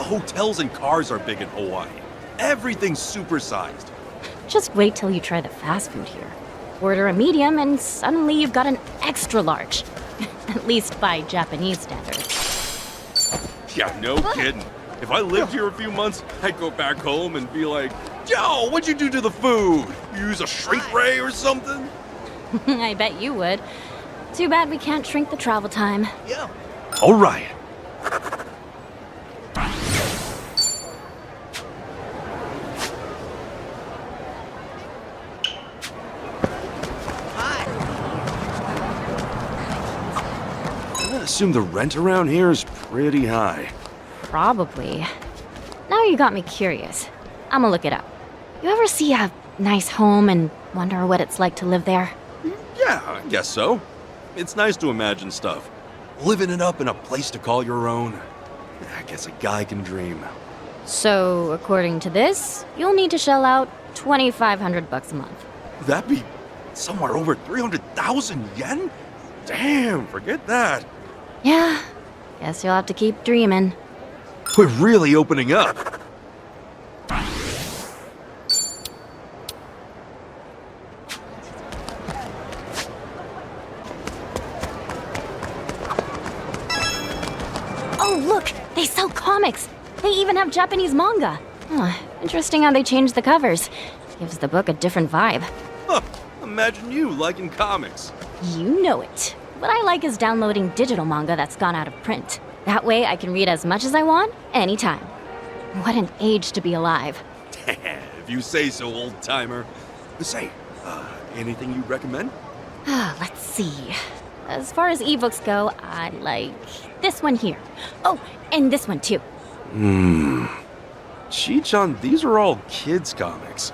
hotels and cars are big in Hawaii. Everything's supersized. Just wait till you try the fast food here. Order a medium and suddenly you've got an extra large. At least by Japanese standards. Yeah, no kidding. If I lived here a few months, I'd go back home and be like, yo, what'd you do to the food? You use a shrink ray or something? I bet you would. Too bad we can't shrink the travel time. Yeah. All right. I assume the rent around here is pretty high. Probably. Now you got me curious. I'ma look it up. You ever see a nice home and wonder what it's like to live there? Yeah, I guess so. It's nice to imagine stuff. Living it up in a place to call your own. I guess a guy can dream. So, according to this, you'll need to shell out $2,500 a month. That'd be somewhere over 300,000 yen? Damn, forget that. Yeah, guess you'll have to keep dreaming. We're really opening up. Oh, look! They sell comics! They even have Japanese manga! Interesting how they changed the covers. Gives the book a different vibe. Huh, imagine you liking comics. You know it. What I like is downloading digital manga that's gone out of print. That way I can read as much as I want, anytime. What an age to be alive. If you say so, old-timer. Say, anything you recommend? Let's see. As far as ebooks go, I like this one here. Oh, and this one too. Chi-chan, these are all kids' comics.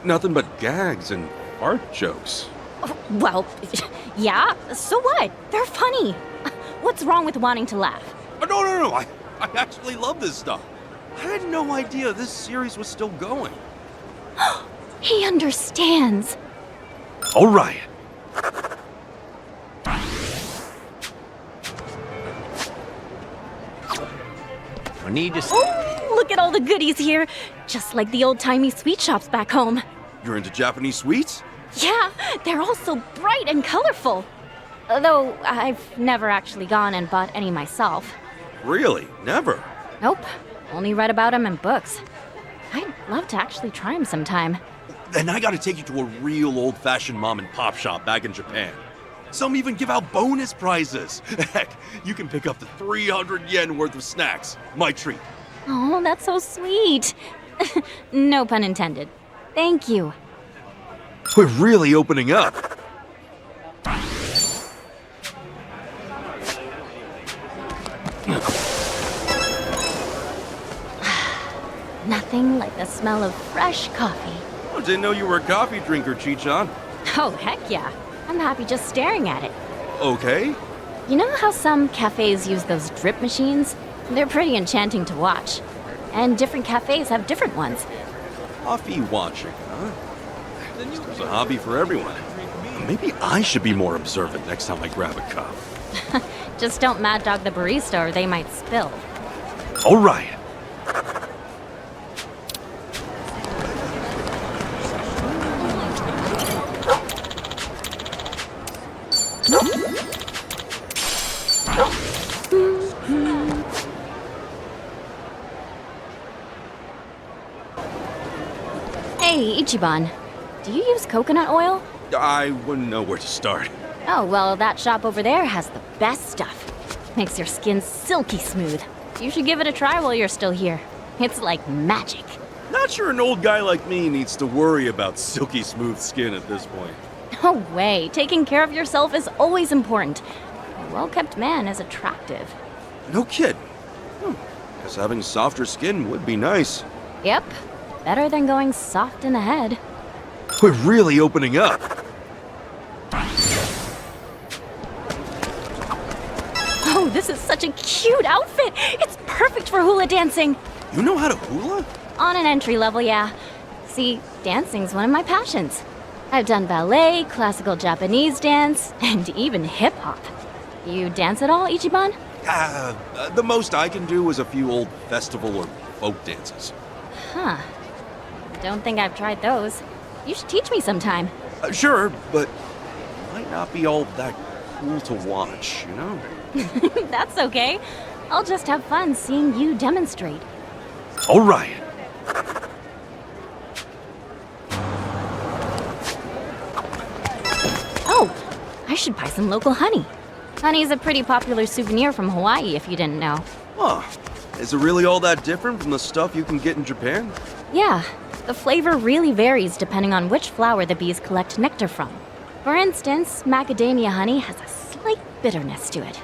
Nothing but gags and art jokes. Well, yeah, so what? They're funny. What's wrong with wanting to laugh? No. I actually love this stuff. I had no idea this series was still going. He understands. All right. I need to... Oh, look at all the goodies here. Just like the old-timey sweet shops back home. You're into Japanese sweets? Yeah, they're all so bright and colorful. Though I've never actually gone and bought any myself. Really? Never? Nope, only read about them in books. I'd love to actually try them sometime. Then I gotta take you to a real old-fashioned mom-and-pop shop back in Japan. Some even give out bonus prizes. Heck, you can pick up to 300 yen worth of snacks. My treat. Oh, that's so sweet. No pun intended. Thank you. We're really opening up. Nothing like the smell of fresh coffee. I didn't know you were a coffee drinker, Chi-chan. Oh, heck yeah. I'm happy just staring at it. Okay. You know how some cafes use those drip machines? They're pretty enchanting to watch. And different cafes have different ones. Coffee watching, huh? There's a hobby for everyone. Maybe I should be more observant next time I grab a cup. Just don't mad dog the barista or they might spill. All right. Hey, Ichiban. Do you use coconut oil? I wouldn't know where to start. Oh, well, that shop over there has the best stuff. Makes your skin silky smooth. You should give it a try while you're still here. It's like magic. Not sure an old guy like me needs to worry about silky smooth skin at this point. No way. Taking care of yourself is always important. A well-kept man is attractive. No kid. Guess having softer skin would be nice. Yep. Better than going soft in the head. We're really opening up. Oh, this is such a cute outfit. It's perfect for hula dancing. You know how to hula? On an entry level, yeah. See, dancing's one of my passions. I've done ballet, classical Japanese dance, and even hip-hop. You dance at all, Ichiban? The most I can do is a few old festival or folk dances. Huh. Don't think I've tried those. You should teach me sometime. Sure, but it might not be all that cool to watch, you know? That's okay. I'll just have fun seeing you demonstrate. All right. Oh, I should buy some local honey. Honey's a pretty popular souvenir from Hawaii, if you didn't know. Huh. Is it really all that different from the stuff you can get in Japan? Yeah, the flavor really varies depending on which flower the bees collect nectar from. For instance, macadamia honey has a slight bitterness to it.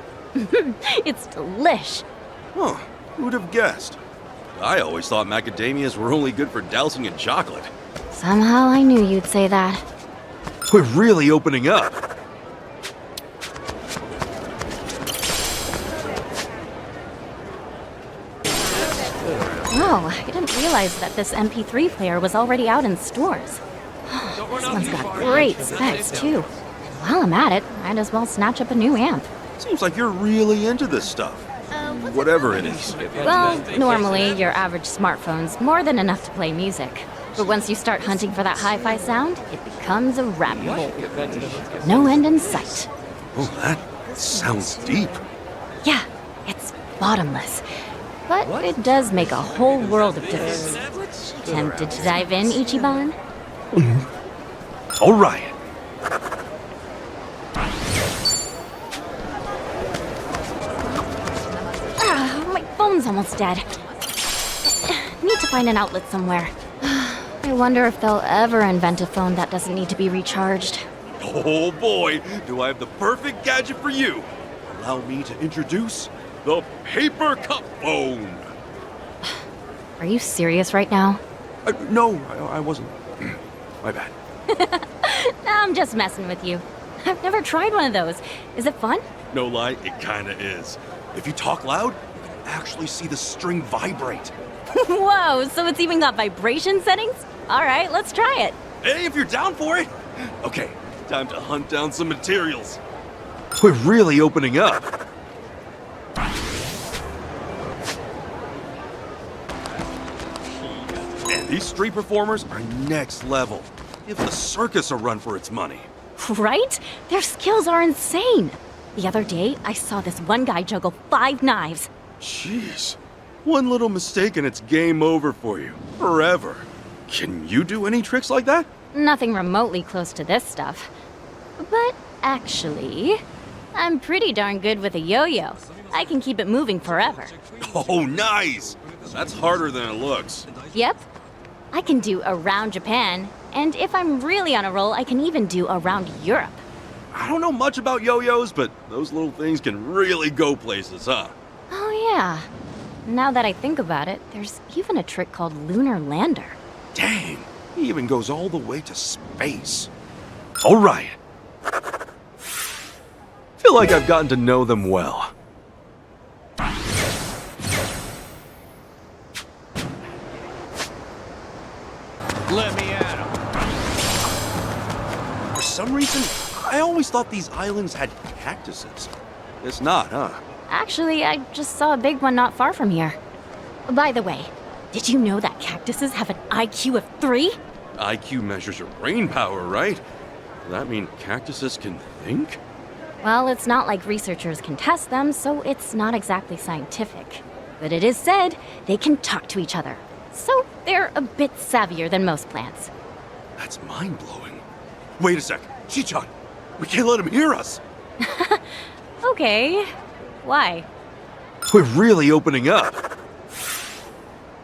It's delish. Huh. Who'd have guessed? I always thought macadamias were only good for dousing in chocolate. Somehow I knew you'd say that. We're really opening up. Oh, I didn't realize that this MP3 player was already out in stores. This one's got great specs, too. While I'm at it, might as well snatch up a new amp. Seems like you're really into this stuff. Whatever it is. Well, normally, your average smartphone's more than enough to play music. But once you start hunting for that hi-fi sound, it becomes a rabbit hole. No end in sight. Oh, that sounds deep. Yeah, it's bottomless. But it does make a whole world of difference. Tempted to dive in, Ichiban? All right. My phone's almost dead. Need to find an outlet somewhere. I wonder if they'll ever invent a phone that doesn't need to be recharged. Oh boy, do I have the perfect gadget for you. Allow me to introduce the paper cup phone. Are you serious right now? No, I wasn't. My bad. I'm just messing with you. I've never tried one of those. Is it fun? No lie, it kinda is. If you talk loud, you can actually see the string vibrate. Whoa, so it's even got vibration settings? All right, let's try it. Hey, if you're down for it. Okay, time to hunt down some materials. We're really opening up. And these street performers are next level. Give the circus a run for its money. Right? Their skills are insane. The other day, I saw this one guy juggle 5 knives. Jeez. One little mistake and it's game over for you. Forever. Can you do any tricks like that? Nothing remotely close to this stuff. But actually, I'm pretty darn good with a yo-yo. I can keep it moving forever. Oh, nice! That's harder than it looks. Yep. I can do around Japan, and if I'm really on a roll, I can even do around Europe. I don't know much about yo-yos, but those little things can really go places, huh? Oh yeah. Now that I think about it, there's even a trick called Lunar Lander. Dang, he even goes all the way to space. All right. Feel like I've gotten to know them well. Let me at him. For some reason, I always thought these islands had cactuses. It's not, huh? Actually, I just saw a big one not far from here. By the way, did you know that cactuses have an IQ of 3? IQ measures your brain power, right? Does that mean cactuses can think? Well, it's not like researchers can test them, so it's not exactly scientific. But it is said they can talk to each other. So they're a bit savvier than most plants. That's mind-blowing. Wait a sec. Chichan, we can't let him hear us. Okay. Why? We're really opening up.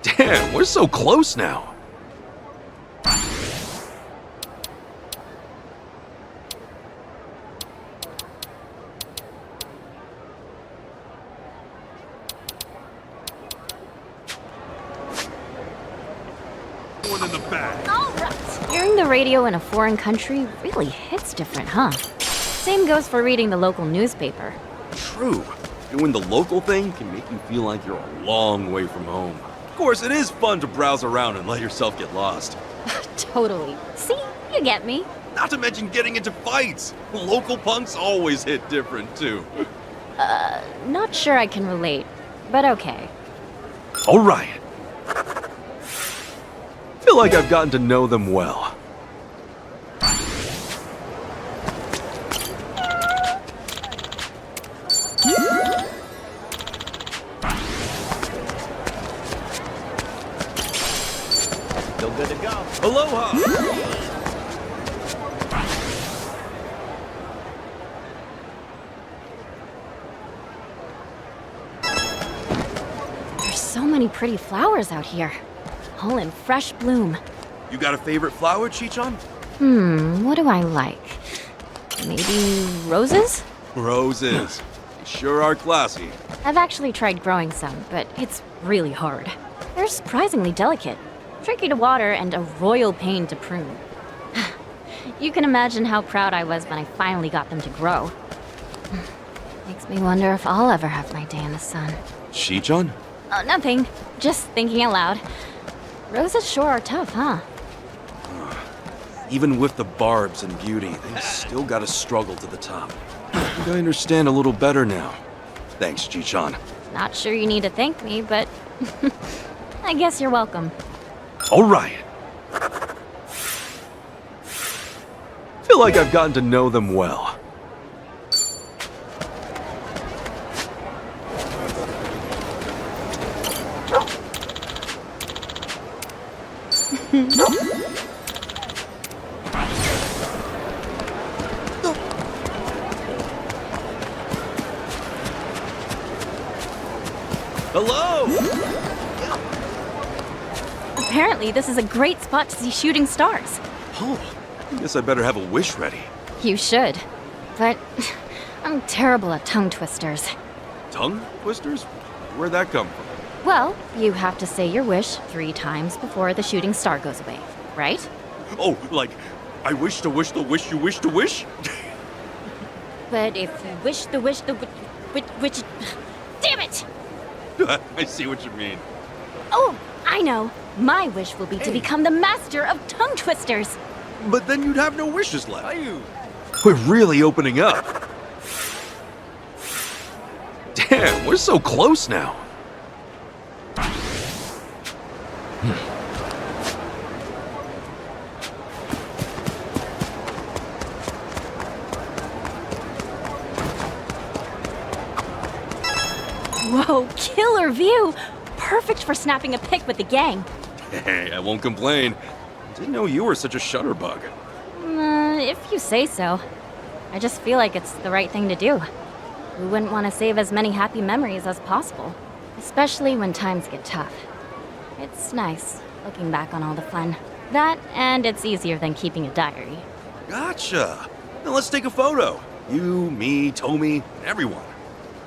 Damn, we're so close now. One in the back. All right. Hearing the radio in a foreign country really hits different, huh? Same goes for reading the local newspaper. True. Doing the local thing can make you feel like you're a long way from home. Of course, it is fun to browse around and let yourself get lost. Totally. See? You get me. Not to mention getting into fights. Local punks always hit different, too. Not sure I can relate, but okay. All right. Feel like I've gotten to know them well. Still good to go. Aloha! There's so many pretty flowers out here, all in fresh bloom. You got a favorite flower, Chichon? What do I like? Maybe roses? Roses. They sure are classy. I've actually tried growing some, but it's really hard. They're surprisingly delicate, tricky to water, and a royal pain to prune. You can imagine how proud I was when I finally got them to grow. Makes me wonder if I'll ever have my day in the sun. Chichon? Oh, nothing. Just thinking out loud. Roses sure are tough, huh? Even with the barbs and beauty, they still gotta struggle to the top. I think I understand a little better now. Thanks, Chichon. Not sure you need to thank me, but I guess you're welcome. All right. Feel like I've gotten to know them well. Hello! Apparently, this is a great spot to see shooting stars. Oh, I guess I better have a wish ready. You should. But I'm terrible at tongue twisters. Tongue twisters? Where'd that come from? Well, you have to say your wish 3 times before the shooting star goes away, right? Oh, like, I wish to wish the wish you wish to wish? But if you wish the wish the which damn it! I see what you mean. Oh, I know. My wish will be to become the master of tongue twisters. But then you'd have no wishes left. Are you? We're really opening up. Damn, we're so close now. Whoa, killer view! Perfect for snapping a pic with the gang. Hey, I won't complain. Didn't know you were such a shutterbug. If you say so. I just feel like it's the right thing to do. We wouldn't want to save as many happy memories as possible, especially when times get tough. It's nice looking back on all the fun. That, and it's easier than keeping a diary. Gotcha. Now let's take a photo. You, me, Tommy, everyone.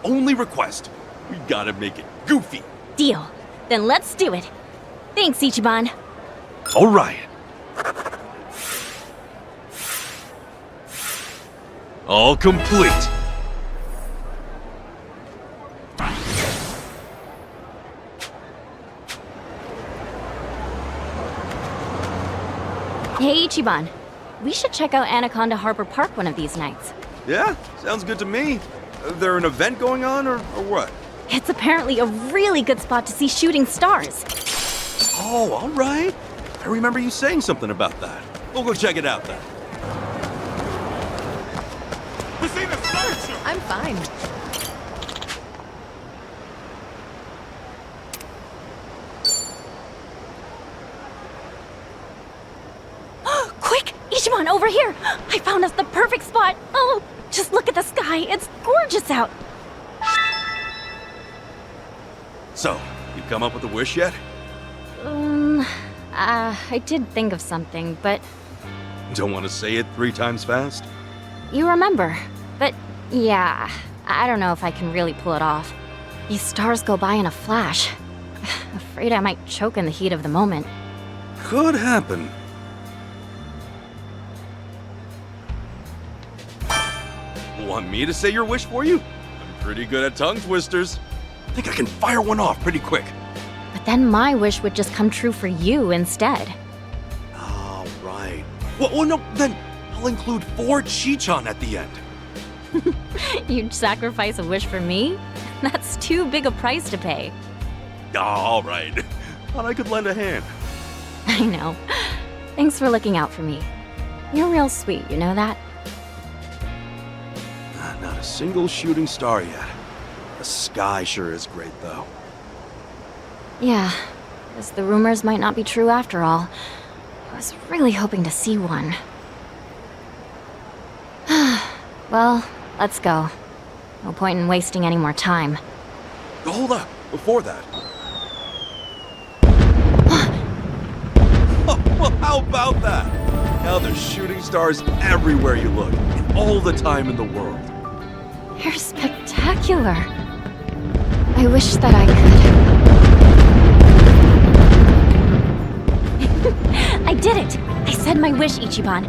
Only request. We gotta make it goofy. Deal. Then let's do it. Thanks, Ichiban. All right. All complete. Hey, Ichiban. We should check out Anaconda Harbor Park one of these nights. Yeah, sounds good to me. There an event going on or what? It's apparently a really good spot to see shooting stars. Oh, all right. I remember you saying something about that. We'll go check it out then. I'm fine. Quick! Ichiban, over here! I found us the perfect spot! Oh, just look at the sky! It's gorgeous out! So, you come up with a wish yet? I did think of something, but Don't want to say it 3 times fast? you remember. But yeah, I don't know if I can really pull it off. These stars go by in a flash. Afraid I might choke in the heat of the moment. Could happen. Want me to say your wish for you? I'm pretty good at tongue twisters. I think I can fire one off pretty quick. But then my wish would just come true for you instead. All right. Well, no, then I'll include 4 Chichon at the end. You'd sacrifice a wish for me? That's too big a price to pay. All right. Thought I could lend a hand. I know. Thanks for looking out for me. You're real sweet, you know that? Not a single shooting star yet. The sky sure is great, though. Yeah, guess the rumors might not be true after all. I was really hoping to see one. Well, let's go. No point in wasting any more time. Hold up, before that. Oh, well, how about that? Now there's shooting stars everywhere you look, and all the time in the world. They're spectacular. I wish that I could. I did it! I said my wish, Ichiban.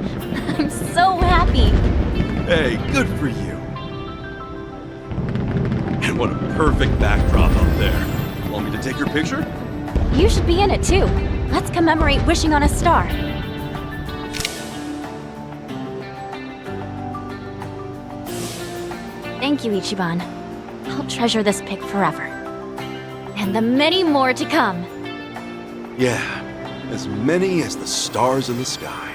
I'm so happy. Hey, good for you. And what a perfect backdrop up there. Want me to take your picture? You should be in it too. Let's commemorate wishing on a star. Thank you, Ichiban. I'll treasure this pic forever. And the many more to come. Yeah, as many as the stars in the sky.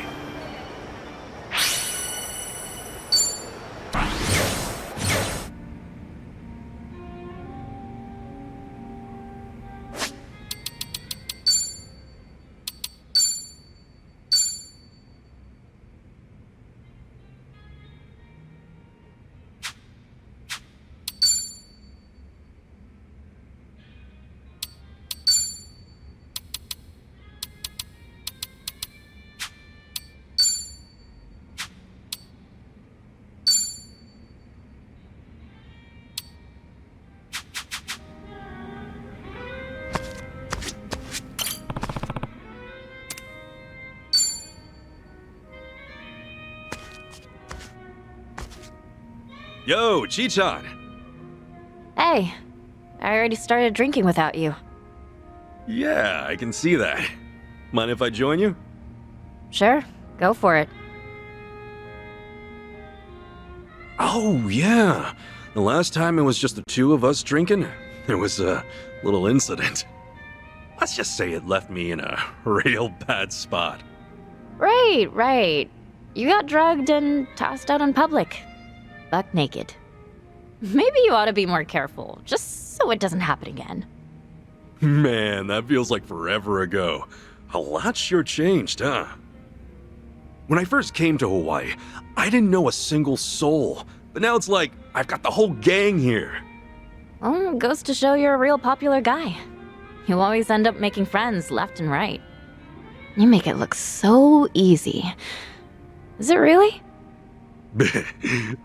Yo, Chichan! Hey, I already started drinking without you. Yeah, I can see that. Mind if I join you? Sure, go for it. Oh, yeah. The last time it was just the two of us drinking, there was a little incident. Let's just say it left me in a real bad spot. Right. You got drugged and tossed out in public. Buck naked. Maybe you ought to be more careful, just so it doesn't happen again. Man, that feels like forever ago. A lot sure changed, huh? When I first came to Hawaii, I didn't know a single soul. But now it's like, I've got the whole gang here. Well, goes to show you're a real popular guy. You always end up making friends left and right. You make it look so easy. Is it really?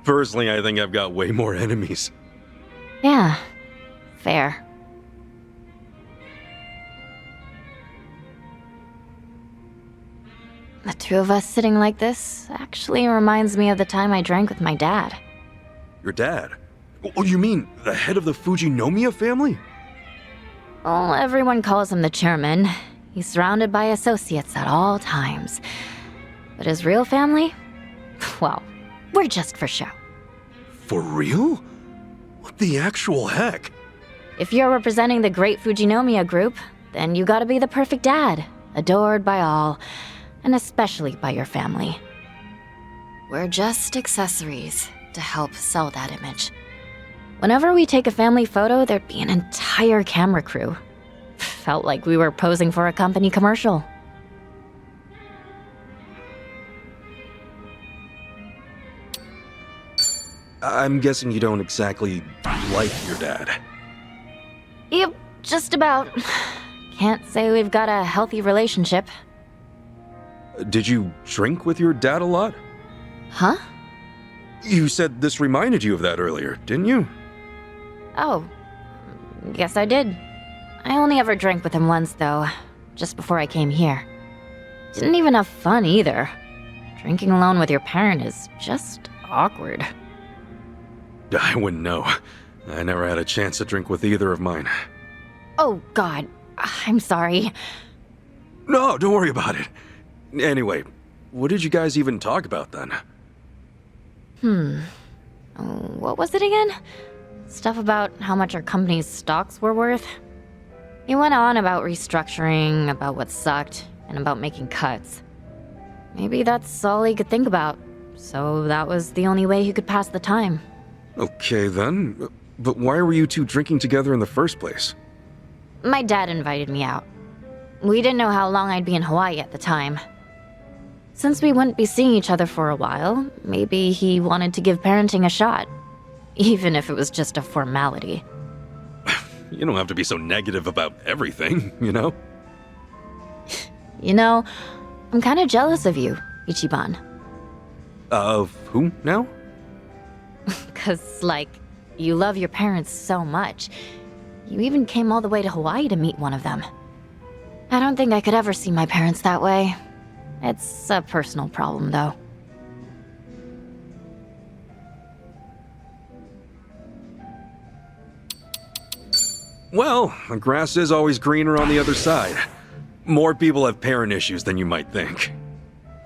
Personally, I think I've got way more enemies. Yeah, fair. The two of us sitting like this actually reminds me of the time I drank with my dad. Your dad? Oh, you mean the head of the Fujinomiya family? Well, everyone calls him the chairman. He's surrounded by associates at all times. But his real family? Well, we're just for show. For real? What the actual heck? If you're representing the great Fujinomiya group, then you gotta be the perfect dad, adored by all, and especially by your family. We're just accessories to help sell that image. Whenever we take a family photo, there'd be an entire camera crew. Felt like we were posing for a company commercial. I'm guessing you don't exactly like your dad. Yep, just about. Can't say we've got a healthy relationship. Did you drink with your dad a lot? Huh? You said this reminded you of that earlier, didn't you? Oh, guess I did. I only ever drank with him once, though, just before I came here. Didn't even have fun either. Drinking alone with your parent is just awkward. I wouldn't know. I never had a chance to drink with either of mine. Oh, God. I'm sorry. No, don't worry about it. Anyway, what did you guys even talk about then? What was it again? Stuff about how much our company's stocks were worth? He went on about restructuring, about what sucked. and about making cuts. Maybe that's all he could think about, so that was the only way he could pass the time. Okay then, but why were you two drinking together in the first place? My dad invited me out. We didn't know how long I'd be in Hawaii at the time. Since we wouldn't be seeing each other for a while, maybe he wanted to give parenting a shot, even if it was just a formality. You don't have to be so negative about everything, you know? You know, I'm kind of jealous of you, Ichiban. Of who now? 'Cause, like, you love your parents so much. You even came all the way to Hawaii to meet one of them. I don't think I could ever see my parents that way. It's a personal problem, though. Well, the grass is always greener on the other side. More people have parent issues than you might think.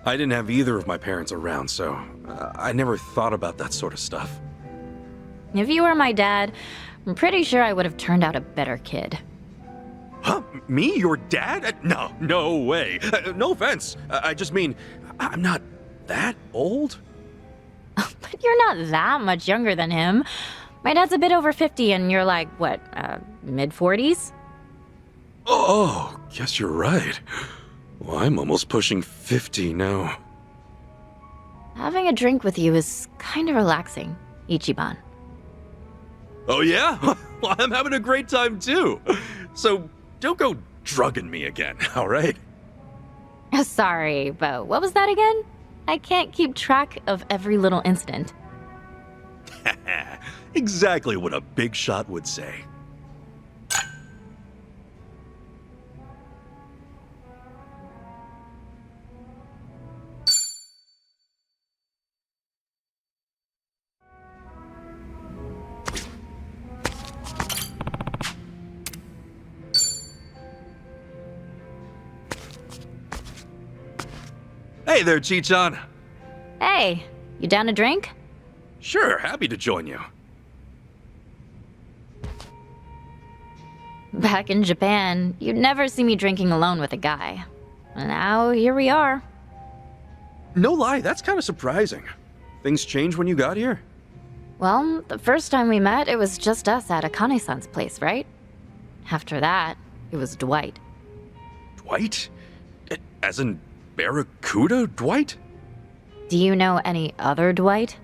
I didn't have either of my parents around, so I never thought about that sort of stuff. If you were my dad, I'm pretty sure I would have turned out a better kid. Huh? Me? Your dad? No, no way. No offense. I just mean, I'm not that old. But you're not that much younger than him. My dad's a bit over 50 and you're like, what, mid-40s? Oh, guess you're right. Well, I'm almost pushing 50 now. Having a drink with you is kind of relaxing, Ichiban. Oh yeah? Well, I'm having a great time too. So don't go drugging me again, all right? Sorry, but what was that again? I can't keep track of every little incident. Exactly what a big shot would say. Hey there, Chichan. Hey, you down to drink? Sure, happy to join you. Back in Japan, you'd never see me drinking alone with a guy. Now, here we are. No lie, that's kind of surprising. Things changed when you got here? Well, the first time we met, it was just us at Akane-san's place, right? After that, it was Dwight. Dwight? As in Barracuda Dwight? Do you know any other Dwight?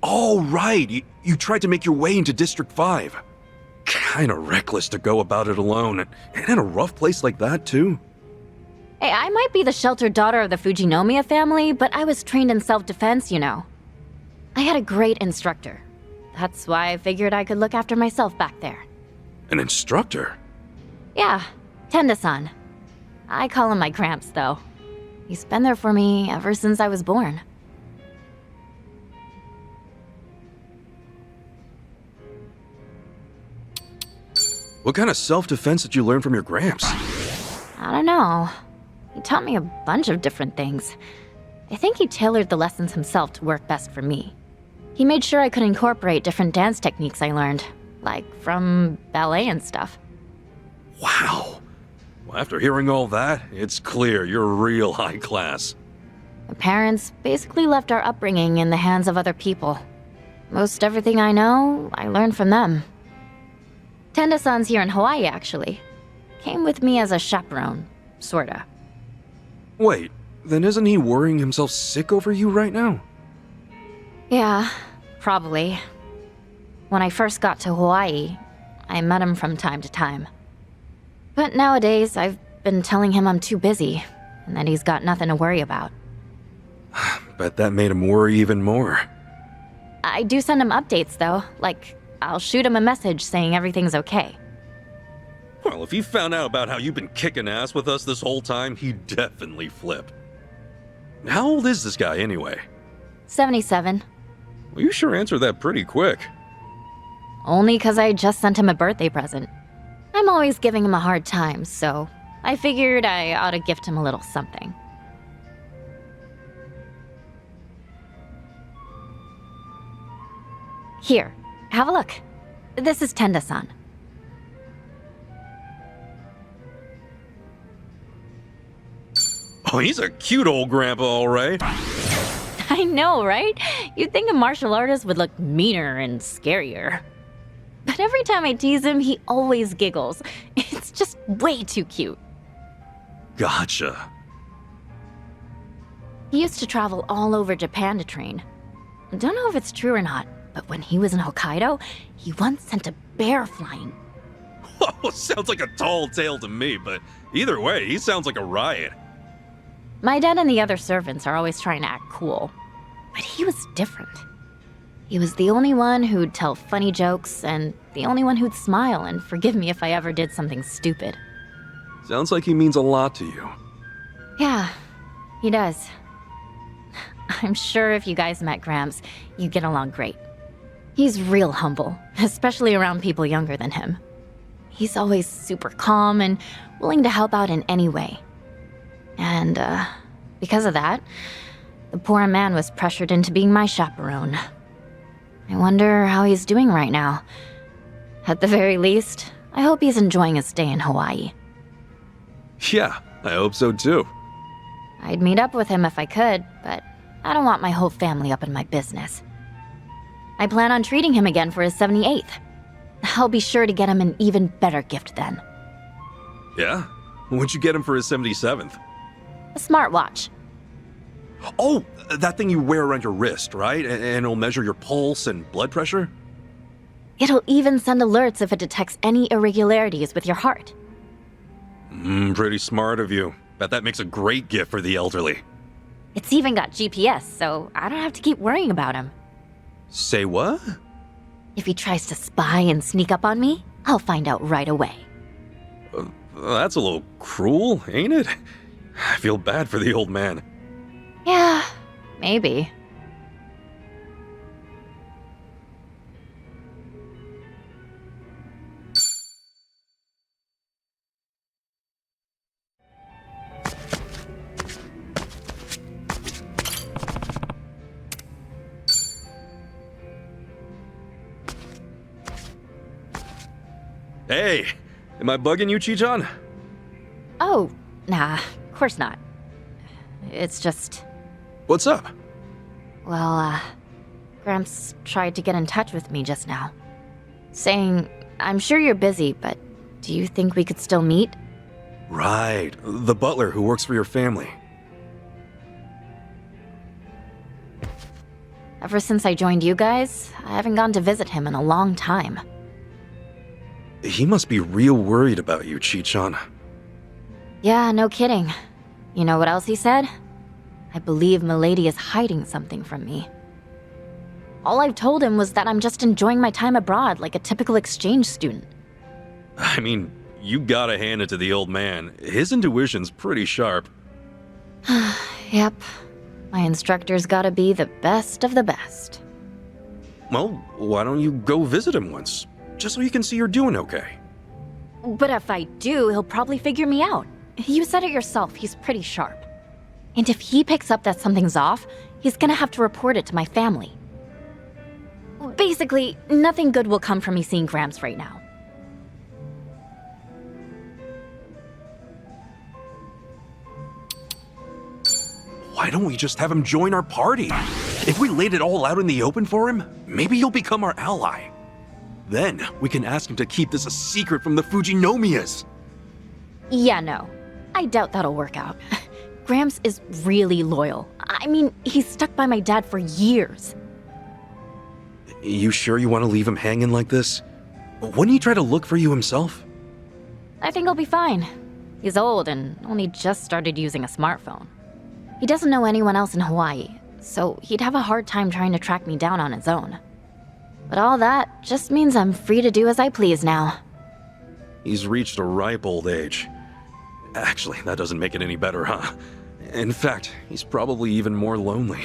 Oh, right. You tried to make your way into District 5. Kinda reckless to go about it alone, and in a rough place like that, too. Hey, I might be the sheltered daughter of the Fujinomiya family, but I was trained in self-defense, you know. I had a great instructor. That's why I figured I could look after myself back there. An instructor? Yeah, Tenda-san. I call him my Gramps, though. He's been there for me ever since I was born. What kind of self-defense did you learn from your Gramps? I don't know. He taught me a bunch of different things. I think he tailored the lessons himself to work best for me. He made sure I could incorporate different dance techniques I learned, like from ballet and stuff. Wow. Well, after hearing all that, it's clear you're real high class. My parents basically left our upbringing in the hands of other people. Most everything I know, I learned from them. Tenda-san's here in Hawaii, actually. Came with me as a chaperone, sorta. Wait, then isn't he worrying himself sick over you right now? Yeah, probably. When I first got to Hawaii, I met him from time to time. But nowadays, I've been telling him I'm too busy, and that he's got nothing to worry about. Bet that made him worry even more. I do send him updates, though. Like, I'll shoot him a message saying everything's okay. Well, if he found out about how you've been kicking ass with us this whole time, he'd definitely flip. How old is this guy anyway? 77. Well, you sure answered that pretty quick. Only 'cause I just sent him a birthday present. I'm always giving him a hard time, so I figured I ought to gift him a little something. Here, have a look. This is Tenda-san. Oh, he's a cute old grandpa, all right. I know, right? You'd think a martial artist would look meaner and scarier. But every time I tease him, he always giggles. It's just way too cute. Gotcha. He used to travel all over Japan to train. Don't know if it's true or not, but when he was in Hokkaido, he once sent a bear flying. Whoa, sounds like a tall tale to me, but either way, he sounds like a riot. My dad and the other servants are always trying to act cool, but he was different. He was the only one who'd tell funny jokes and the only one who'd smile and forgive me if I ever did something stupid. Sounds like he means a lot to you. Yeah, he does. I'm sure if you guys met Gramps, you'd get along great. He's real humble, especially around people younger than him. He's always super calm and willing to help out in any way. And, because of that, the poor man was pressured into being my chaperone. I wonder how he's doing right now. At the very least, I hope he's enjoying his stay in Hawaii. Yeah, I hope so too. I'd meet up with him if I could, but I don't want my whole family up in my business. I plan on treating him again for his 78th. I'll be sure to get him an even better gift then. Yeah? What'd you get him for his 77th? A smartwatch. Oh, that thing you wear around your wrist, right? And it'll measure your pulse and blood pressure? It'll even send alerts if it detects any irregularities with your heart. Pretty smart of you. Bet that makes a great gift for the elderly. It's even got GPS, so I don't have to keep worrying about him. Say what? If he tries to spy and sneak up on me, I'll find out right away. That's a little cruel, ain't it? I feel bad for the old man. Yeah, maybe. Hey, am I bugging you, Chichan? Oh, nah, of course not. It's just, What's up? well, Gramps tried to get in touch with me just now. Saying, I'm sure you're busy, but do you think we could still meet? Right, the butler who works for your family. Ever since I joined you guys, I haven't gone to visit him in a long time. He must be real worried about you, Chichan. Yeah, no kidding. You know what else he said? I believe Milady is hiding something from me. All I've told him was that I'm just enjoying my time abroad like a typical exchange student. I mean, you gotta hand it to the old man. His intuition's pretty sharp. Yep. My instructor's gotta be the best of the best. Well, why don't you go visit him once? Just so you can see you're doing okay. But if I do, he'll probably figure me out. You said it yourself, he's pretty sharp. And if he picks up that something's off, he's gonna have to report it to my family. Basically, nothing good will come from me seeing Gramps right now. Why don't we just have him join our party? If we laid it all out in the open for him, maybe he'll become our ally. Then we can ask him to keep this a secret from the Fujinomias. Yeah, no. I doubt that'll work out. Gramps is really loyal. I mean, he's stuck by my dad for years. You sure you want to leave him hanging like this? Wouldn't he try to look for you himself? I think he'll be fine. He's old and only just started using a smartphone. He doesn't know anyone else in Hawaii, so he'd have a hard time trying to track me down on his own. But all that just means I'm free to do as I please now. He's reached a ripe old age. Actually, that doesn't make it any better, huh? In fact, he's probably even more lonely.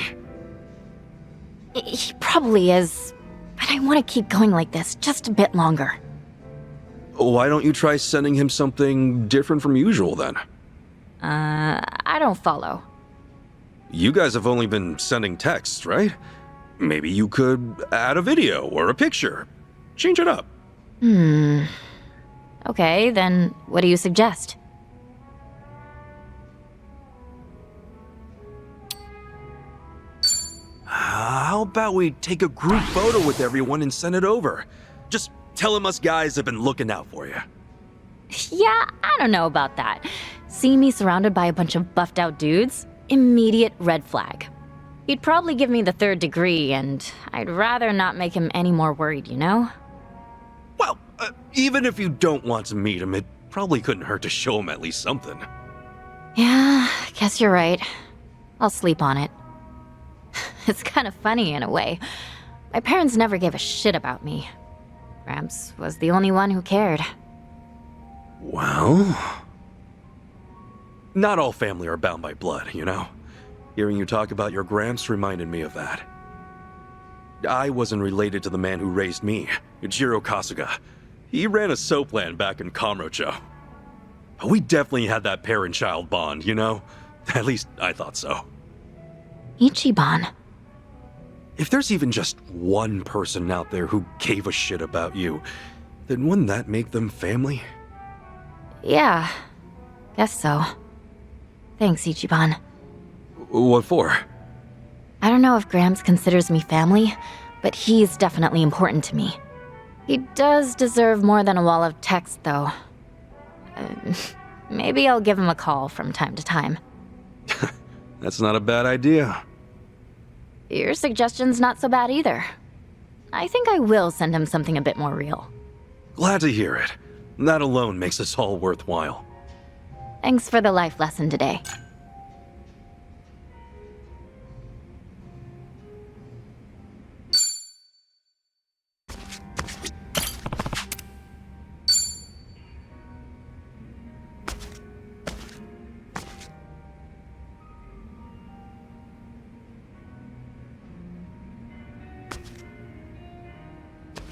He probably is, but I want to keep going like this just a bit longer. Why don't you try sending him something different from usual then? I don't follow. You guys have only been sending texts, right? Maybe you could add a video or a picture. Change it up. Okay, then what do you suggest? How about we take a group photo with everyone and send it over? Just tell them us guys have been looking out for you. Yeah, I don't know about that. Seeing me surrounded by a bunch of buffed out dudes? Immediate red flag. He'd probably give me the 3rd degree, and I'd rather not make him any more worried, you know? Well, even if you don't want to meet him, it probably couldn't hurt to show him at least something. Yeah, guess you're right. I'll sleep on it. It's kind of funny in a way. My parents never gave a shit about me. Gramps was the only one who cared. Well... Not all family are bound by blood, you know? Hearing you talk about your Gramps reminded me of that. I wasn't related to the man who raised me, Jiro Kasuga. He ran a soap land back in Kamurocho. We definitely had that parent-child bond, you know? At least I thought so. Ichiban. If there's even just one person out there who gave a shit about you, then wouldn't that make them family? Yeah, guess so. Thanks, Ichiban. What for? I don't know if Gramps considers me family, but he's definitely important to me. He does deserve more than a wall of text, though. Maybe I'll give him a call from time to time. That's not a bad idea. Your suggestion's not so bad either. I think I will send him something a bit more real. Glad to hear it. That alone makes this all worthwhile. Thanks for the life lesson today.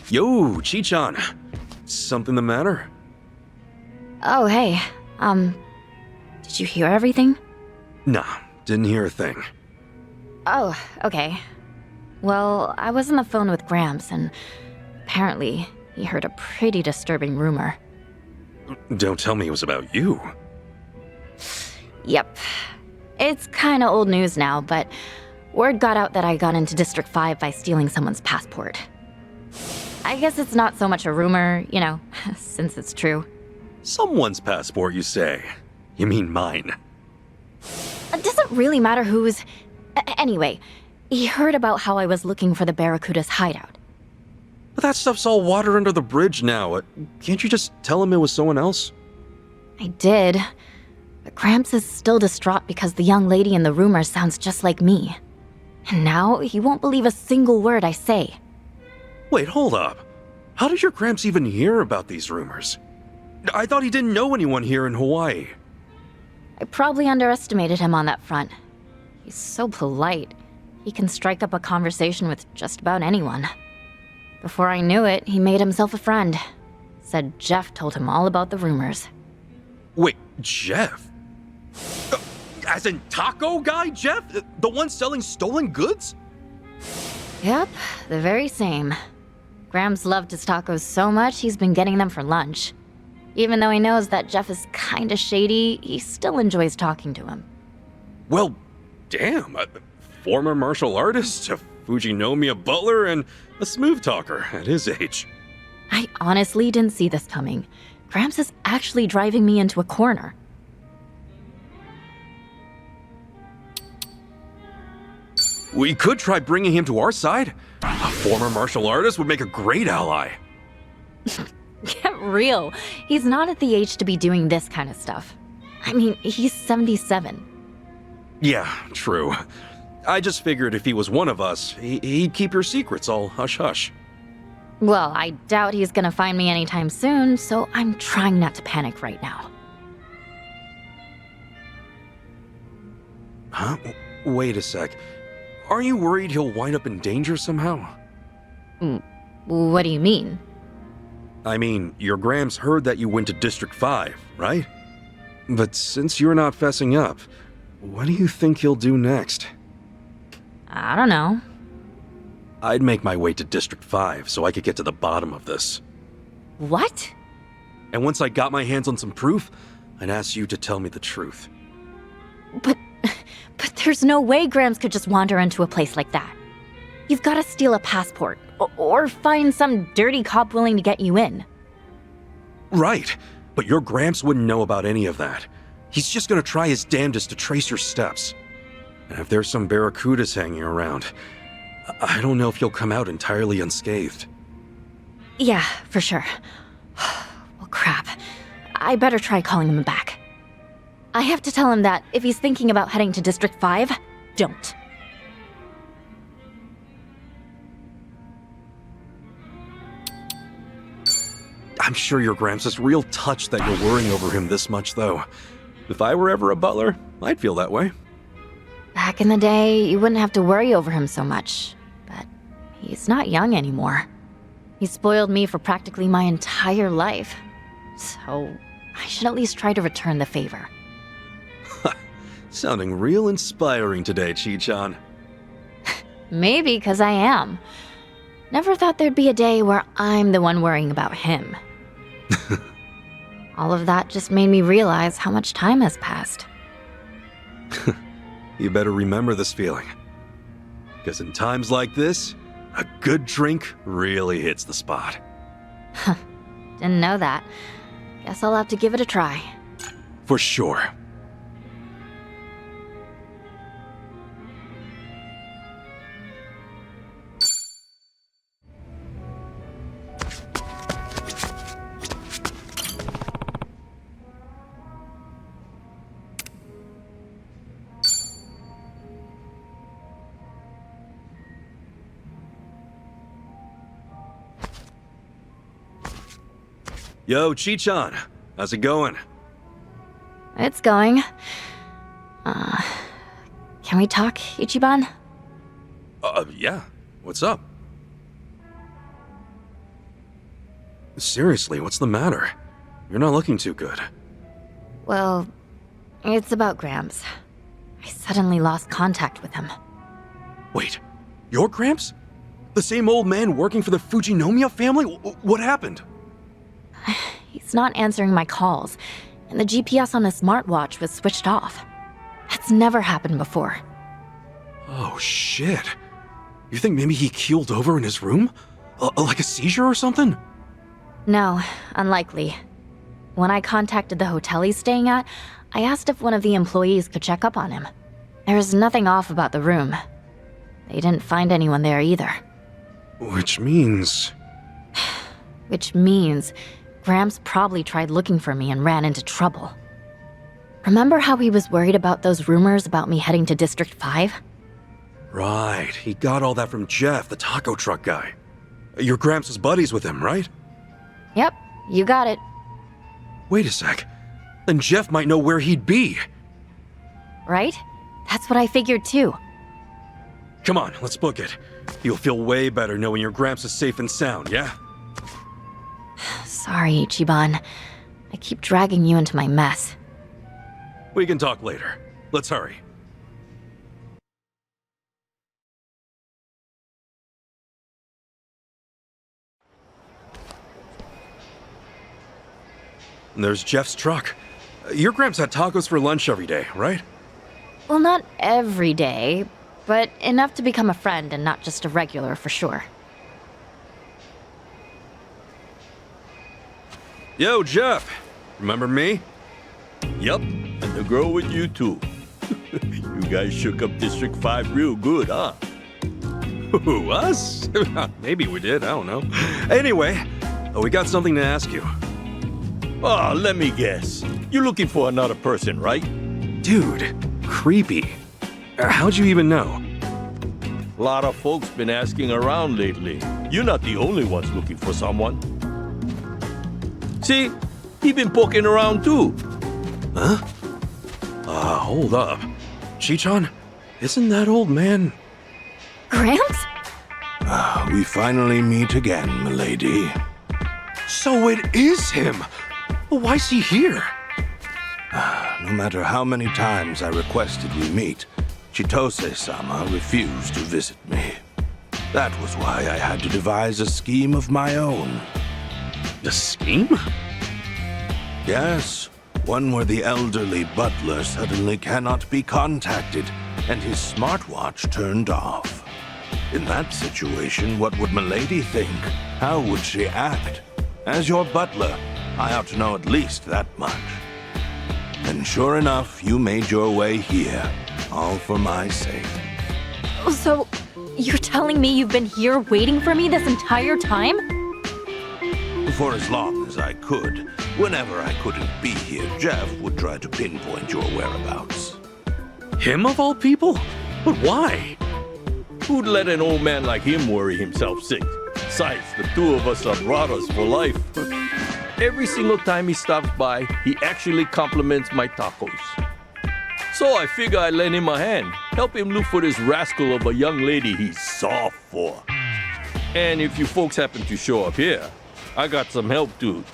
Yo, Chi-chan. Something the matter? Oh, hey. Did you hear everything? Nah, didn't hear a thing. Oh, okay. Well, I was on the phone with Gramps, and apparently he heard a pretty disturbing rumor. Don't tell me it was about you. Yep. It's kinda old news now, but word got out that I got into District 5 by stealing someone's passport. I guess it's not so much a rumor, you know, since it's true. Someone's passport, you say? You mean mine? It doesn't really matter whose... Anyway, he heard about how I was looking for the Barracuda's hideout. But that stuff's all water under the bridge now. Can't you just tell him it was someone else? I did, but Gramps is still distraught because the young lady in the rumor sounds just like me. And now he won't believe a single word I say. Wait, hold up. How did your Gramps even hear about these rumors? I thought he didn't know anyone here in Hawaii. I probably underestimated him on that front. He's so polite. He can strike up a conversation with just about anyone. Before I knew it, he made himself a friend. Said Jeff told him all about the rumors. Wait, Jeff? As in taco guy Jeff? The one selling stolen goods? Yep, the very same. Gramps loved his tacos so much he's been getting them for lunch. Even though he knows that Jeff is kinda shady, he still enjoys talking to him. Well, damn. A former martial artist, a Fujinomiya butler, and a smooth talker at his age. I honestly didn't see this coming. Gramps is actually driving me into a corner. We could try bringing him to our side. A former martial artist would make a great ally. Get real. He's not at the age to be doing this kind of stuff. I mean, he's 77. Yeah, true. I just figured if he was one of us, he'd keep your secrets all hush-hush. Well, I doubt he's gonna find me anytime soon, so I'm trying not to panic right now. Huh? Wait a sec. Are you worried he'll wind up in danger somehow? What do you mean? I mean, your Gramps heard that you went to District 5, right? But since you're not fessing up, what do you think he'll do next? I don't know. I'd make my way to District 5 so I could get to the bottom of this. What? And once I got my hands on some proof, I'd ask you to tell me the truth. But there's no way Gramps could just wander into a place like that. You've got to steal a passport, or find some dirty cop willing to get you in. Right, but your Gramps wouldn't know about any of that. He's just gonna try his damnedest to trace your steps. And if there's some barracudas hanging around, I don't know if you'll come out entirely unscathed. Yeah, for sure. Well, crap. I better try calling him back. I have to tell him that if he's thinking about heading to District 5, don't. I'm sure your Gramps is real touched that you're worrying over him this much, though. If I were ever a butler, I'd feel that way. Back in the day, you wouldn't have to worry over him so much. But he's not young anymore. He spoiled me for practically my entire life. So I should at least try to return the favor. Sounding real inspiring today, Chi-chan. Maybe because I am. Never thought there'd be a day where I'm the one worrying about him. All of that just made me realize how much time has passed. You better remember this feeling. Because in times like this, a good drink really hits the spot. Didn't know that. Guess I'll have to give it a try. For sure. Yo, Chi-chan, how's it going? It's going. Can we talk, Ichiban? Yeah. What's up? Seriously, what's the matter? You're not looking too good. Well, it's about Gramps. I suddenly lost contact with him. Wait, your Gramps? The same old man working for the Fujinomiya family? What happened? He's not answering my calls, and the GPS on his smartwatch was switched off. That's never happened before. Oh, shit. You think maybe he keeled over in his room? Like a seizure or something? No, unlikely. When I contacted the hotel he's staying at, I asked if one of the employees could check up on him. There was nothing off about the room. They didn't find anyone there either. Which means... Which means Gramps probably tried looking for me and ran into trouble. Remember how he was worried about those rumors about me heading to District 5? Right, he got all that from Jeff, the taco truck guy. Your Gramps is buddies with him, right? Yep, you got it. Wait a sec. Then Jeff might know where he'd be. Right? That's what I figured too. Come on, let's book it. You'll feel way better knowing your Gramps is safe and sound, yeah? Sorry, Ichiban. I keep dragging you into my mess. We can talk later. Let's hurry. And there's Jeff's truck. Your Gramps had tacos for lunch every day, right? Well, not every day, but enough to become a friend and not just a regular for sure. Yo, Jeff. Remember me? Yup, and the girl with you too. You guys shook up District 5 real good, huh? Who, us? Maybe we did, I don't know. Anyway, we got something to ask you. Oh, let me guess. You're looking for another person, right? Dude, creepy. How'd you even know? A lot of folks been asking around lately. You're not the only ones looking for someone. See, he been poking around too. Huh? Hold up. Chi-chan, isn't that old man... Gramps? We finally meet again, milady. So it is him! Well, why's he here? No matter how many times I requested we meet, Chitose-sama refused to visit me. That was why I had to devise a scheme of my own. A scheme? Yes, one where the elderly butler suddenly cannot be contacted and his smartwatch turned off. In that situation, what would Milady think? How would she act? As your butler, I ought to know at least that much. And sure enough, you made your way here, all for my sake. So, you're telling me you've been here waiting for me this entire time? For as long as I could. Whenever I couldn't be here, Jeff would try to pinpoint your whereabouts. Him of all people? But why? Who'd let an old man like him worry himself sick? Besides, the two of us are brothers for life. Every single time he stops by, he actually compliments my tacos. So I figure I'd lend him a hand, help him look for this rascal of a young lady he's soft for. And if you folks happen to show up here, I got some help to,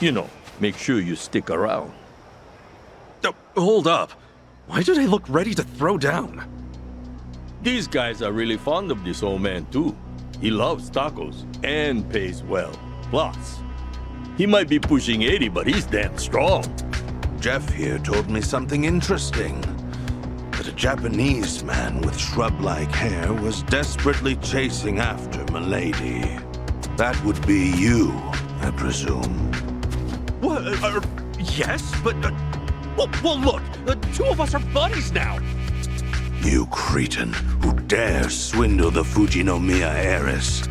make sure you stick around. Oh, hold up. Why do they look ready to throw down? These guys are really fond of this old man too. He loves tacos and pays well. Plus, he might be pushing 80, but he's damn strong. Jeff here told me something interesting. That a Japanese man with shrub-like hair was desperately chasing after Milady. That would be you, I presume. What? Yes, but... well, look, the two of us are buddies now. You cretin who dares swindle the Fujinomiya heiress.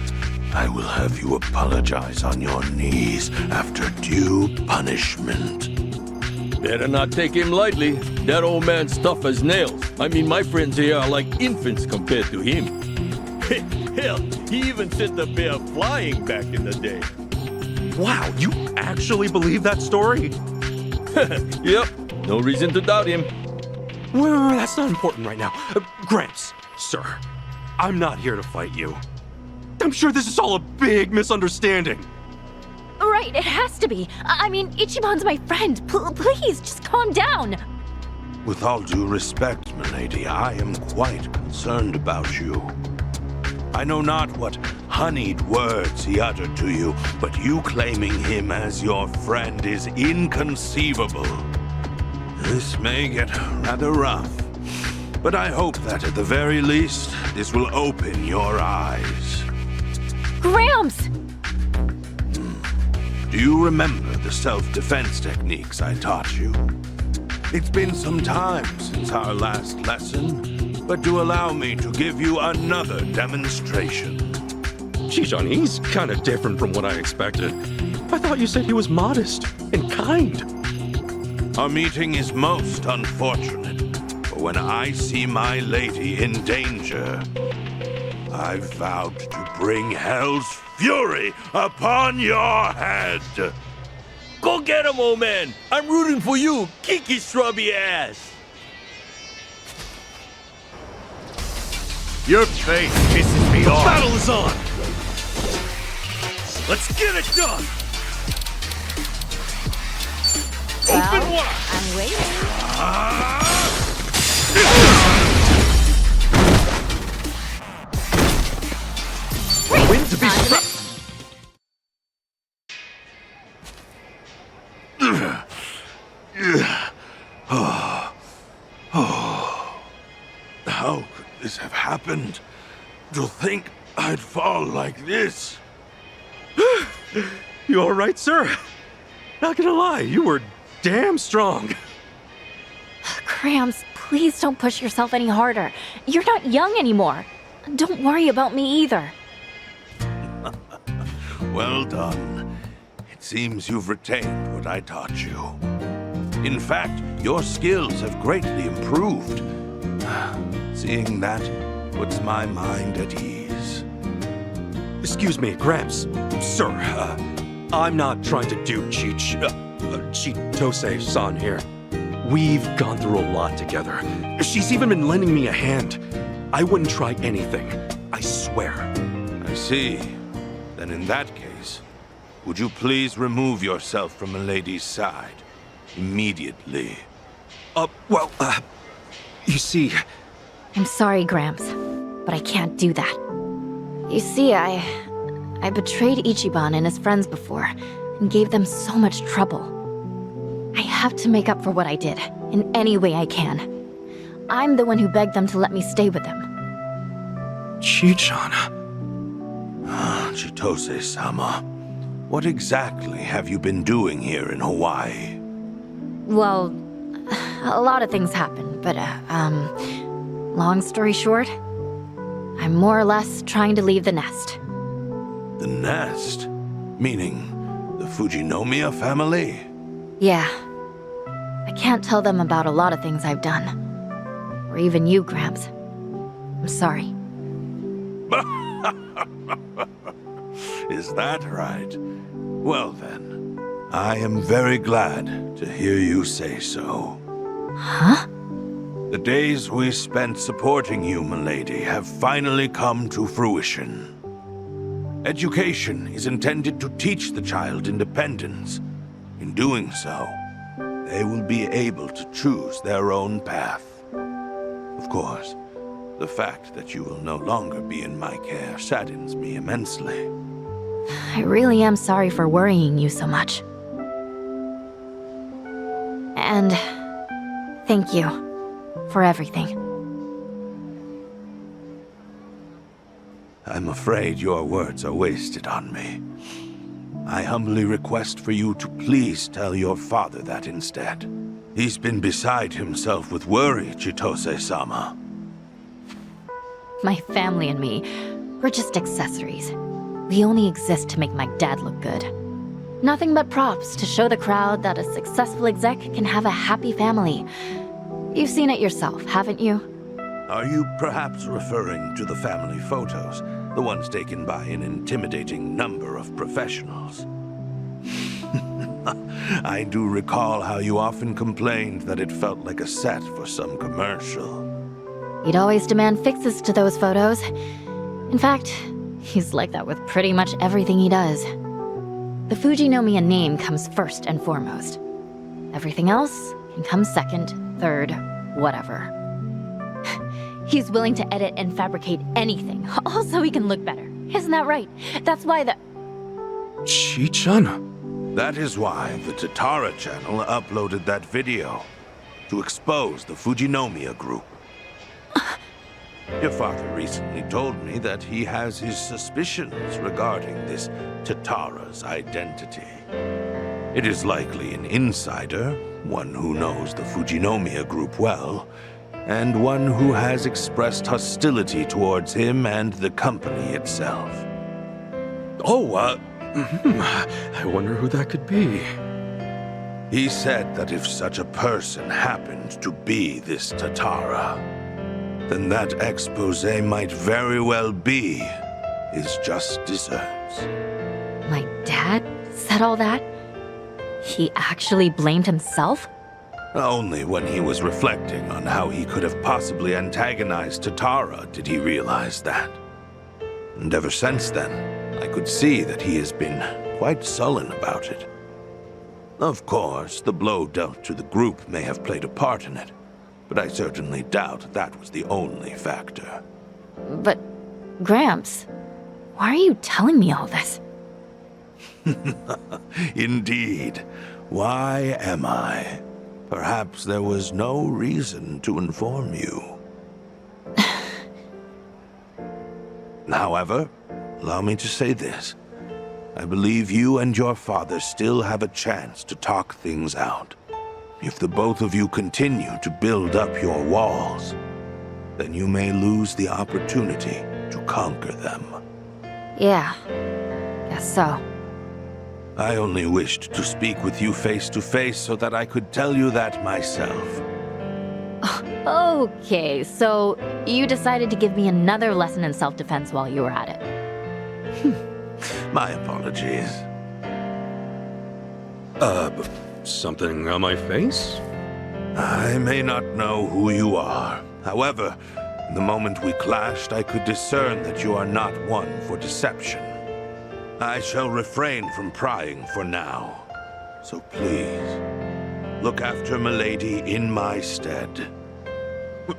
I will have you apologize on your knees after due punishment. Better not take him lightly. That old man's tough as nails. I mean, my friends here are like infants compared to him. Hell, he even sent the bear flying back in the day. Wow, you actually believe that story? Yep, no reason to doubt him. Well, that's not important right now. Gramps, sir, I'm not here to fight you. I'm sure this is all a big misunderstanding. Right, it has to be. I mean, Ichiban's my friend. Please, just calm down. With all due respect, milady, I am quite concerned about you. I know not what honeyed words he uttered to you, but you claiming him as your friend is inconceivable. This may get rather rough, but I hope that at the very least, this will open your eyes. Gramps! Do you remember the self-defense techniques I taught you? It's been some time since our last lesson, but do allow me to give you another demonstration. Chichon, he's kind of different from what I expected. I thought you said he was modest and kind. Our meeting is most unfortunate, for when I see my lady in danger, I've vowed to bring hell's fury upon your head. Go get him, old man. I'm rooting for you. Kick his shrubby ass. Your face pisses me off. Battle is on! Let's get it done! Open Well, wide! I'm waiting. Win to be How could this have happened? To think I'd fall like this? You all right, sir? Not gonna lie, you were damn strong. Gramps, please don't push yourself any harder. You're not young anymore. Don't worry about me either. Well done. It seems you've retained what I taught you. In fact, your skills have greatly improved. Seeing that puts my mind at ease. Excuse me, Gramps. Sir, I'm not trying to do Chitose-san here. We've gone through a lot together. She's even been lending me a hand. I wouldn't try anything. I swear. I see. Then in that case, would you please remove yourself from Milady's side? Immediately. You see... I'm sorry, Gramps, but I can't do that. You see, I betrayed Ichiban and his friends before, and gave them so much trouble. I have to make up for what I did, in any way I can. I'm the one who begged them to let me stay with them. Chichon... Chitose-sama, what exactly have you been doing here in Hawaii? Well, a lot of things happen, but, long story short, I'm more or less trying to leave the nest. The nest? Meaning the Fujinomiya family? Yeah. I can't tell them about a lot of things I've done. Or even you, Gramps. I'm sorry. Is that right? Well then, I am very glad to hear you say so. Huh? The days we spent supporting you, milady, have finally come to fruition. Education is intended to teach the child independence. In doing so, they will be able to choose their own path. Of course, the fact that you will no longer be in my care saddens me immensely. I really am sorry for worrying you so much. And thank you for everything. I'm afraid your words are wasted on me. I humbly request for you to please tell your father that instead. He's been beside himself with worry, Chitose-sama. My family and me, we're just accessories. We only exist to make my dad look good. Nothing but props to show the crowd that a successful exec can have a happy family. You've seen it yourself, haven't you? Are you perhaps referring to the family photos? The ones taken by an intimidating number of professionals? I do recall how you often complained that it felt like a set for some commercial. He'd always demand fixes to those photos. In fact, he's like that with pretty much everything he does. The Fujinomiya name comes first and foremost. Everything else can come second, third, whatever. He's willing to edit and fabricate anything, all so he can look better. Isn't that right? That's why the... Chi-chan? That is why the Tatara channel uploaded that video, to expose the Fujinomiya group. Your father recently told me that he has his suspicions regarding this Tatara's identity. It is likely an insider, one who knows the Fujinomiya group well, and one who has expressed hostility towards him and the company itself. Oh, I wonder who that could be. He said that if such a person happened to be this Tatara, then that expose might very well be his just desserts. My dad said all that? He actually blamed himself? Only when he was reflecting on how he could have possibly antagonized Tatara did he realize that. And ever since then, I could see that he has been quite sullen about it. Of course, the blow dealt to the group may have played a part in it, but I certainly doubt that was the only factor. But, Gramps, why are you telling me all this? Indeed. Why am I? Perhaps there was no reason to inform you. However, allow me to say this. I believe you and your father still have a chance to talk things out. If the both of you continue to build up your walls, then you may lose the opportunity to conquer them. Yeah, guess so. I only wished to speak with you face to face so that I could tell you that myself. Okay, so you decided to give me another lesson in self-defense while you were at it. My apologies. Something on my face? I may not know who you are. However, the moment we clashed, I could discern that you are not one for deception. I shall refrain from prying for now. So please, look after Milady in my stead.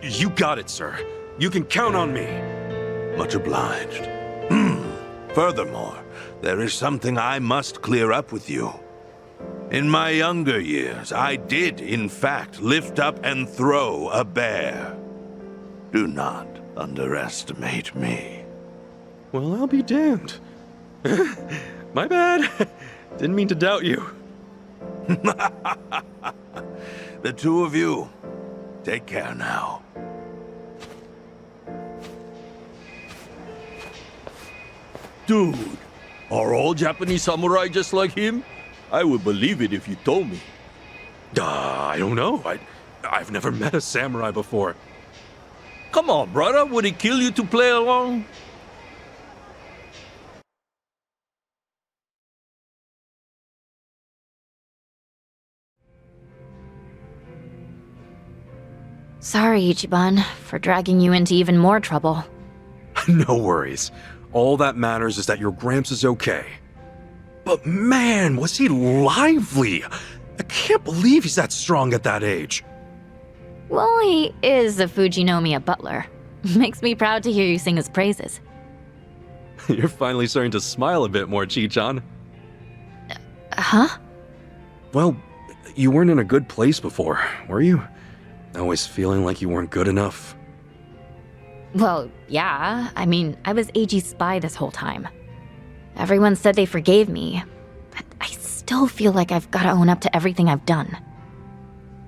You got it, sir. You can count on me. Much obliged. Furthermore, there is something I must clear up with you. In my younger years, I did, in fact, lift up and throw a bear. Do not underestimate me. Well, I'll be damned. My bad. Didn't mean to doubt you. The two of you, take care now. Dude, are all Japanese samurai just like him? I would believe it if you told me. I don't know. I've never met a samurai before. Come on, brother, would he kill you to play along? Sorry, Ichiban, for dragging you into even more trouble. No worries. All that matters is that your Gramps is okay. But man, was he lively! I can't believe he's that strong at that age. Well, he is a Fujinomiya butler. Makes me proud to hear you sing his praises. You're finally starting to smile a bit more, Chi-chan. Huh? Well, you weren't in a good place before, were you? Always feeling like you weren't good enough. Well, yeah. I mean, I was AG's spy this whole time. Everyone said they forgave me, but I still feel like I've got to own up to everything I've done.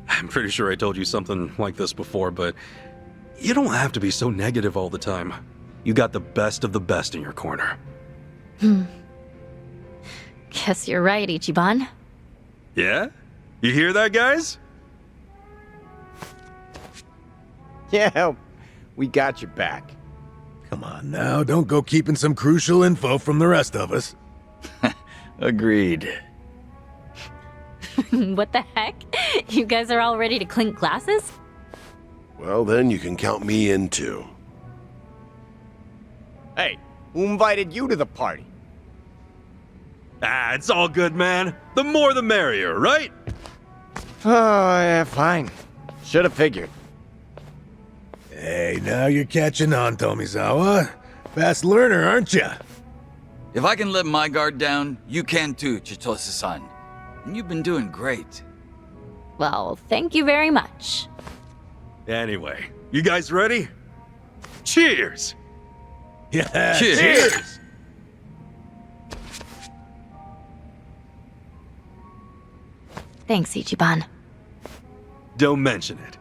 I'm pretty sure I told you something like this before, but you don't have to be so negative all the time. You got the best of the best in your corner. Guess you're right, Ichiban. Yeah? You hear that, guys? Yeah, we got your back. Come on now, don't go keeping some crucial info from the rest of us. Agreed. What the heck? You guys are all ready to clink glasses? Well, then you can count me in too. Hey, who invited you to the party? It's all good, man. The more the merrier, right? Oh, yeah, fine. Should have figured. Hey, now you're catching on, Tomizawa. Fast learner, aren't you? If I can let my guard down, you can too, Chitose-san. And you've been doing great. Well, thank you very much. Anyway, you guys ready? Cheers! Yeah, Cheers. Thanks, Ichiban. Don't mention it.